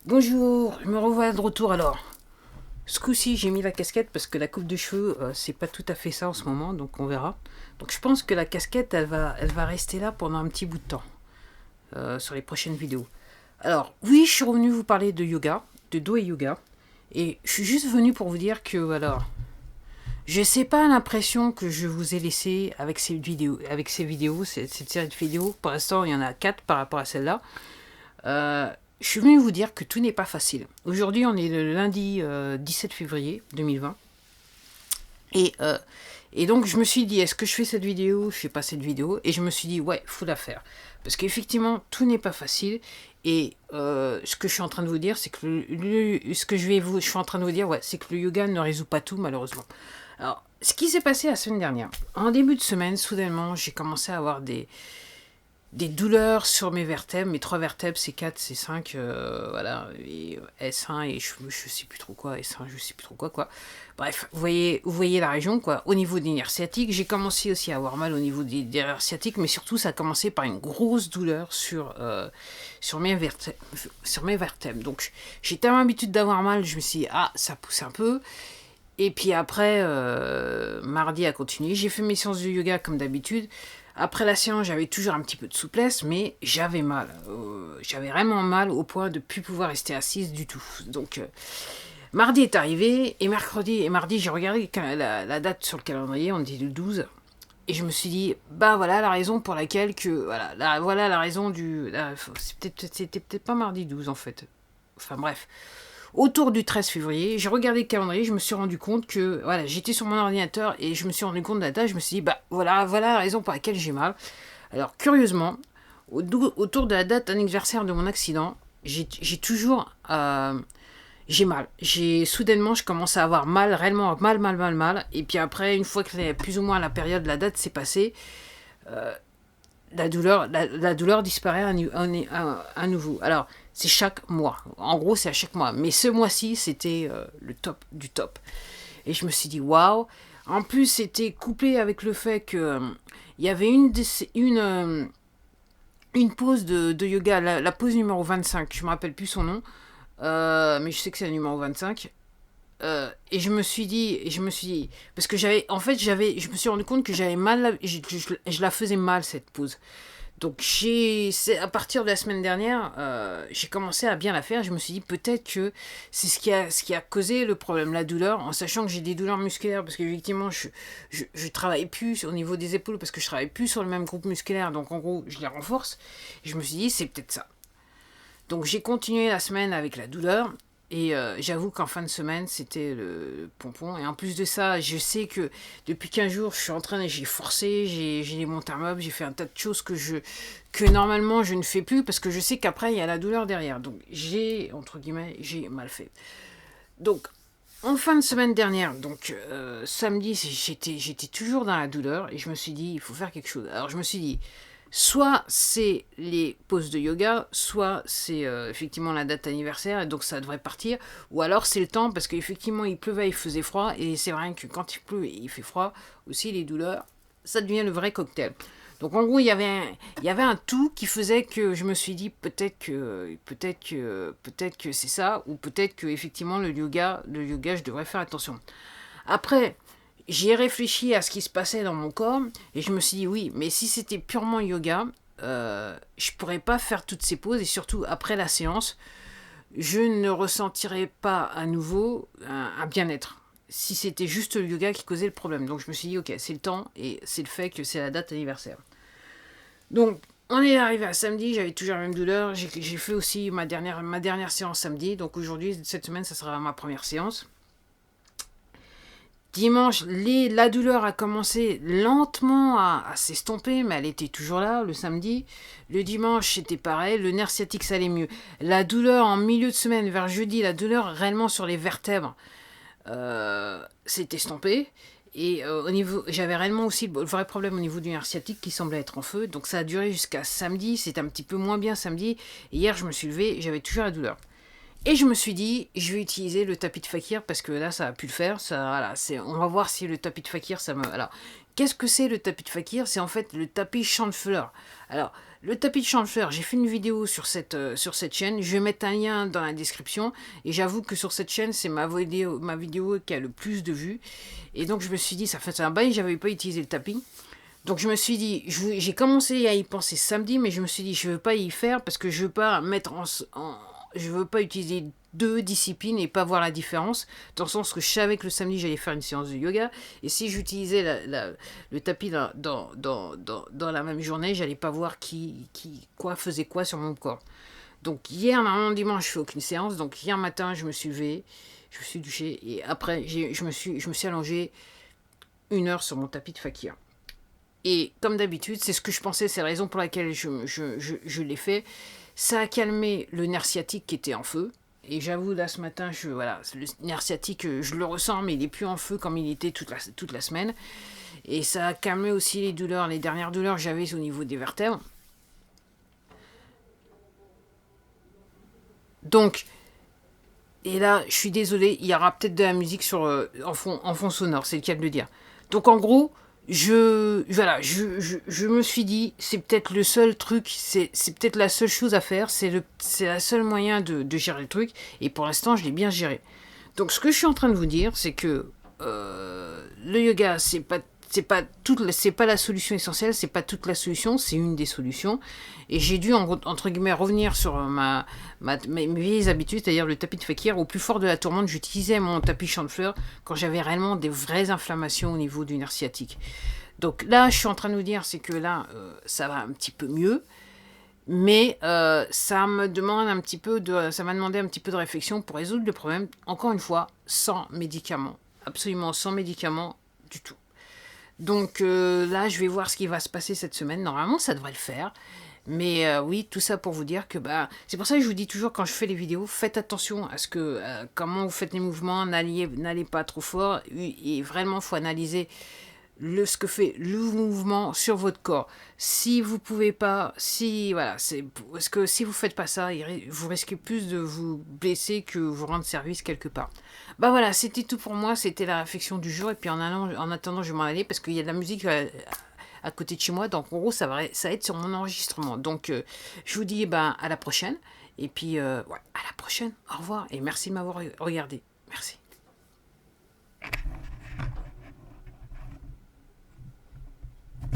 Bonjour, je me revois de retour alors. Ce coup-ci, j'ai mis la casquette parce que la coupe de cheveux, c'est pas tout à fait ça en ce moment, donc on verra. Donc je pense que la casquette, elle va rester là pendant un petit bout de temps, sur les prochaines vidéos. Alors, oui, je suis revenu vous parler de yoga, de dos et yoga. Et je suis juste venu pour vous dire que, alors, je sais pas l'impression que je vous ai laissé avec ces vidéos, cette série de vidéos. Pour l'instant, il y en a 4 par rapport à celle-là. Je suis venu vous dire que tout n'est pas facile. Aujourd'hui, on est le lundi 17 février 2020. Et, euh, et donc, je me suis dit, est-ce que je fais cette vidéo? Je fais pas cette vidéo. Et je me suis dit, ouais, faut la faire. Parce qu'effectivement, tout n'est pas facile. Et ce que je suis en train de vous dire, c'est que je suis en train de vous dire, ouais, c'est que le yoga ne résout pas tout, malheureusement. Alors, ce qui s'est passé la semaine dernière, en début de semaine, soudainement, j'ai commencé à avoir des douleurs sur mes vertèbres, mes 3 vertèbres, C4, C5, voilà, et S1 et je sais plus trop quoi, S1, je sais plus trop quoi. Bref, vous voyez la région, quoi. Au niveau des nerfs sciatiques, j'ai commencé aussi à avoir mal au niveau des nerfs sciatiques, mais surtout, ça a commencé par une grosse douleur sur mes vertèbres. Donc, j'ai tellement l'habitude d'avoir mal, je me suis dit, ah, ça pousse un peu. Et puis après, mardi a continué. J'ai fait mes séances de yoga comme d'habitude. Après la séance, j'avais toujours un petit peu de souplesse, mais j'avais mal. J'avais vraiment mal au point de ne plus pouvoir rester assise du tout. Donc, mardi est arrivé, et mercredi et mardi, j'ai regardé la date sur le calendrier, on dit le 12. Et je me suis dit, bah voilà la raison pour laquelle que. Voilà la raison du. C'était peut-être pas mardi 12 en fait. Enfin bref. Autour du 13 février, j'ai regardé le calendrier, je me suis rendu compte que voilà, j'étais sur mon ordinateur et je me suis rendu compte de la date, je me suis dit bah voilà la raison pour laquelle j'ai mal. Alors curieusement, autour de la date anniversaire de mon accident, j'ai toujours j'ai mal. Soudainement je commence à avoir mal, réellement mal, et puis après une fois que plus ou moins la période, la date s'est passée, la douleur disparaît à nouveau. Alors, c'est chaque mois. En gros, c'est à chaque mois. Mais ce mois-ci, c'était le top du top. Et je me suis dit, waouh. En plus, c'était couplé avec le fait que il y avait une pause de yoga, la pause numéro 25. Je me rappelle plus son nom. Mais je sais que c'est le numéro 25. Et je me suis dit, parce que je me suis rendu compte que j'avais mal, je la faisais mal cette pause. Donc c'est à partir de la semaine dernière, j'ai commencé à bien la faire. Je me suis dit peut-être que c'est ce qui a causé le problème, la douleur, en sachant que j'ai des douleurs musculaires parce qu'effectivement je travaille plus au niveau des épaules parce que je travaille plus sur le même groupe musculaire. Donc en gros je les renforce. Et je me suis dit c'est peut-être ça. Donc j'ai continué la semaine avec la douleur. Et j'avoue qu'en fin de semaine, c'était le pompon. Et en plus de ça, je sais que depuis 15 jours, je suis en train, j'ai forcé, j'ai monté un meuble, j'ai fait un tas de choses que normalement je ne fais plus parce que je sais qu'après, il y a la douleur derrière. Donc entre guillemets, j'ai mal fait. Donc, en fin de semaine dernière, donc samedi, j'étais toujours dans la douleur et je me suis dit, il faut faire quelque chose. Alors je me suis dit, soit c'est les pauses de yoga, soit c'est effectivement la date anniversaire et donc ça devrait partir, ou alors c'est le temps parce qu'effectivement il pleuvait, il faisait froid et c'est vrai que quand il pleut et il fait froid, aussi les douleurs, ça devient le vrai cocktail. Donc en gros il y avait un tout qui faisait que je me suis dit peut-être que c'est ça ou peut-être que effectivement le yoga je devrais faire attention. Après j'ai réfléchi à ce qui se passait dans mon corps et je me suis dit oui, mais si c'était purement yoga, je pourrais pas faire toutes ces pauses et surtout après la séance, je ne ressentirais pas à nouveau un bien-être. Si c'était juste le yoga qui causait le problème. Donc je me suis dit ok, c'est le temps et c'est le fait que c'est la date anniversaire. Donc on est arrivé à samedi, j'avais toujours la même douleur. J'ai fait aussi ma dernière séance samedi. Donc aujourd'hui, cette semaine, ça sera ma première séance. Dimanche, la douleur a commencé lentement à s'estomper, mais elle était toujours là le samedi. Le dimanche, c'était pareil, le nerf sciatique, ça allait mieux. La douleur en milieu de semaine, vers jeudi, la douleur réellement sur les vertèbres, s'est estompée. Et j'avais réellement aussi le vrai problème au niveau du nerf sciatique qui semblait être en feu. Donc ça a duré jusqu'à samedi, c'était un petit peu moins bien samedi. Et hier, je me suis levé et j'avais toujours la douleur. Et je me suis dit, je vais utiliser le tapis de fakir parce que là, ça a pu le faire. Voilà, on va voir si le tapis de fakir, ça me. Alors, qu'est-ce que c'est le tapis de fakir? C'est en fait le tapis chandeleur. Alors, le tapis de chanfleur, j'ai fait une vidéo sur cette chaîne. Je vais mettre un lien dans la description. Et j'avoue que sur cette chaîne, c'est ma vidéo qui a le plus de vues. Et donc je me suis dit, ça fait un bail, j'avais pas utilisé le tapis. Donc je me suis dit, j'ai commencé à y penser samedi, mais je me suis dit, je veux pas y faire parce que je veux pas mettre je veux pas utiliser deux disciplines et pas voir la différence, dans le sens que je savais que le samedi j'allais faire une séance de yoga, et si j'utilisais le tapis dans la même journée, j'allais pas voir quoi faisait quoi sur mon corps. Donc hier, normalement dimanche, je fais aucune séance, donc hier matin, je me suis levé, je me suis douché, et après, je me suis allongé 1 heure sur mon tapis de fakir. Et comme d'habitude, c'est ce que je pensais, c'est la raison pour laquelle je l'ai fait. Ça a calmé le nerf sciatique qui était en feu. Et j'avoue, là, ce matin, voilà, le nerf sciatique, je le ressens, mais il est plus en feu comme il était toute la semaine. Et ça a calmé aussi les douleurs, les dernières douleurs que j'avais au niveau des vertèbres. Donc, et là, je suis désolée, il y aura peut-être de la musique en fond sonore, c'est le cas de le dire. Donc, en gros, je me suis dit, c'est peut-être le seul truc, c'est peut-être la seule chose à faire, c'est la seule moyen de gérer le truc, et pour l'instant, je l'ai bien géré. Donc, ce que je suis en train de vous dire, c'est que le yoga, c'est pas la solution essentielle, c'est pas toute la solution, c'est une des solutions. Et j'ai dû, entre guillemets, revenir sur mes vieilles habitudes, c'est-à-dire le tapis de fakir. Au plus fort de la tourmente, j'utilisais mon tapis chanfleur quand j'avais réellement des vraies inflammations au niveau du nerf sciatique. Donc là, je suis en train de vous dire, c'est que là, ça va un petit peu mieux. Mais ça m'a demandé un petit peu de réflexion pour résoudre le problème, encore une fois, sans médicaments. Absolument sans médicaments du tout. Donc là, je vais voir ce qui va se passer cette semaine. Normalement, ça devrait le faire. Mais oui, tout ça pour vous dire que c'est pour ça que je vous dis toujours quand je fais les vidéos, faites attention à comment vous faites les mouvements, n'allez pas trop fort. Et vraiment, il faut analyser ce que fait le mouvement sur votre corps. Si vous pouvez pas, parce que si vous faites pas ça, vous risquez plus de vous blesser que vous rendre service quelque part. Voilà, c'était tout pour moi, c'était la réflexion du jour, et puis en attendant, je vais m'en aller parce qu'il y a de la musique à côté de chez moi, donc en gros, ça aide sur mon enregistrement. Donc, je vous dis à la prochaine, et puis à la prochaine, au revoir, et merci de m'avoir regardé. Merci.